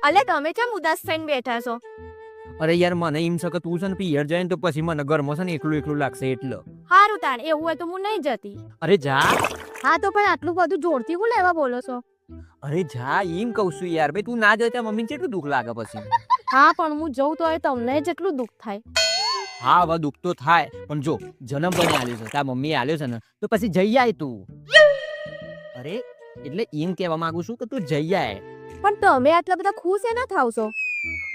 અલે તમે કેમ ઉદાસ થઈને બેઠા છો? અરે યાર મને એમ છે કે તું છે ને પિયર જાય ને તો પછી મને ઘરમાં છે ને એકલું એકલું લાગશે એટલે. હારું તાણ એવું હોય તો હું નહીં જતી. અરે જા. હા તો પણ આટલું બધું જોરથી હું લેવા બોલો છો? અરે જા એમ કહું છું યાર ભાઈ તું ના જતા મમ્મીને કેટલું દુઃખ લાગે પછી. હા પણ હું જઉં તો તમને જેટલું દુઃખ થાય. હા હવે દુઃખ તો થાય પણ જો જન્મ પણ આલ્યો છે તારા મમ્મીએ આલ્યો છે ને તો પછી જઈ આય તું. અરે એટલે એમ કહેવા માંગુ છું કે તું જઈ આય. પણ તમે આટલા બધા ખુશ એ ના થાવ છો?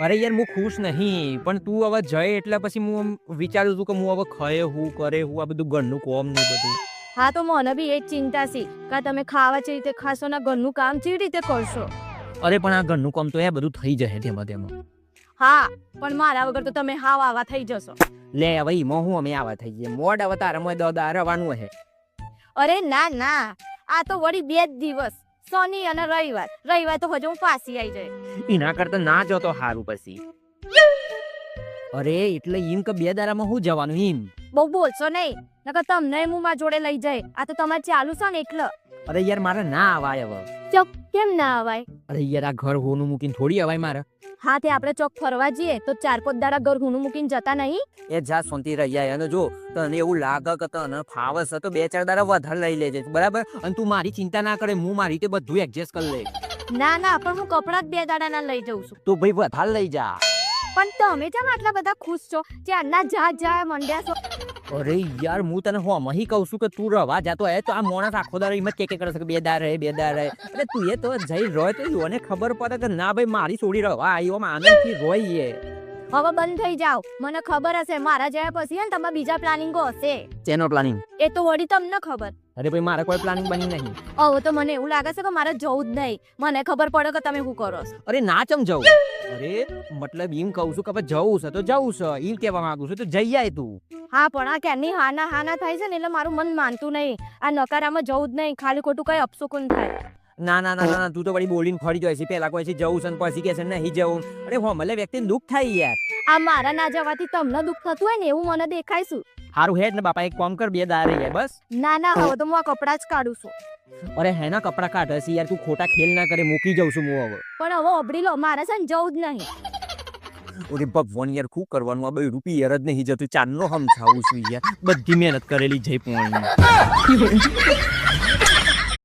અરે યાર હું ખુશ નહીં પણ તું હવે જય એટલે પછી હું વિચારું છું કે હું હવે ખાય હું કરે હું આ બધું ઘરનું કોમ ને બધું. હા તો મને બી એ જ ચિંતા છે કે તમે ખાવા જે રીતે ખાશો ને ઘરનું કામ જે રીતે કરશો. અરે પણ આ ઘરનું કામ તો એ બધું થઈ જશે તેમાં તેમાં. હા પણ મારા વગર તો તમે હાવ આવા થઈ જશો. લે હવે એમાં હું અમે આવા થઈ જઈએ મોડ હવે તારામાં દોદા રવાનું હે. અરે ના ના આ તો વળી 2 જ દિવસ શનિ અને રવિવાર તો હજુ હું પાછી આવી જાય. એના કરતા ના જતો હારું પછી. અરે એટલે એમ કે 2 દાડામાં હું જવાનું એમ. બહુ બોલશો નહીં નકર તમને હું મારા જોડે લઈ જાય. આ તો તમારે ચાલુ છે ને એટલે. અરે યાર મારે ના આવાય હવે. ચોક કેમ ના અવાય? અરે યાર આ ઘર હોનું મૂકીને થોડી અવાય મારે. હા તે આપણે ચોક ફરવા જઈએ તો 4-5 દાડા ઘર હુનું મૂકીને જતા નહીં? એ જા શાંતિ રહી જાય અને જો તને એવું લાગે કે તને ફાવે છે તો 2-4 દાડા વધારે લઈ લેજે બરાબર અને તું મારી ચિંતા ના કરે હું મારી રીતે બધું એડજસ્ટ કરી લઈશ. ના ના પણ હું કપડાં જ 2 દાડાના લઈ જઉં છું. તું ભાઈ વધારે લઈ જા. પણ તમે કેમ આટલા બધા ખુશ છો? ચારના જા મંડ્યા છો. અરે યાર હું તને હોમાં કહું છું કે તું રવા જાતો હે તો આ મોણસ આખો દાડો એમ જ કે કરે છે કે 2 દાડા રહે એટલે તું એ તો જઈ રોય તો યોને ખબર પડે કે ના ભાઈ મારી છોડી રવા આવ્યો આનંદથી રોઈએ. હવે બંધ થઈ જાઓ. મને ખબર હશે મારા જયા પછી ને તમારા બીજા પ્લાનિંગો હશે. ચેનો પ્લાનિંગ? એ તો વળી તમને ખબર. અરે ભાઈ મારે કોઈ પ્લાનિંગ બની નહીં. હવે તો મને એવું લાગે છે કે મારે જવું જ નહીં. મને ખબર પડે કે તમે શું કરો છો. અરે ના ચમ જવું? અરે મતલબ એમ કહું છું કે હવે જવું છે તો જવું છે એમ કહેવા માંગુ છું તો જઈ આય તું. હા પણ આ ક્યારની હાના થાય છે ને એટલે મારું મન માનતું નહીં. આ નકારામાં જવું જ નહીં. ખાલી ખોટું કઈ અપસુકન થાય. ના ના ના ના તું તો વળી બોલીને ફરી જાય છે પેલા કોઈ છે જવું છે પછી કે છે નહીં જવું. અરે હોમલે વ્યક્તિને દુઃખ થાય યાર. આ મારા ના જવાથી તમને દુઃખ થતું હોય ને એવું મને દેખાય છે. હારું હેડ ને બાપા એક કામ કર 2 દાડા રહી જાય બસ. ના ના હવે તો હું આ કપડાં જ કાઢું છું. અરે હેના કપડા કાઢે છે યાર તું ખોટા ખેલ ના કરે મૂકી જાઉં છું હું હવે. પણ હવે અબડી લો મારે છે ને જવું જ નહીં. અરે ભગવાન યાર શું કરવાનું આ 2 રૂપિયા જ નહીં જતું ચારનો સમજાવું છું યાર બધી મહેનત કરેલી જઈ પોણી.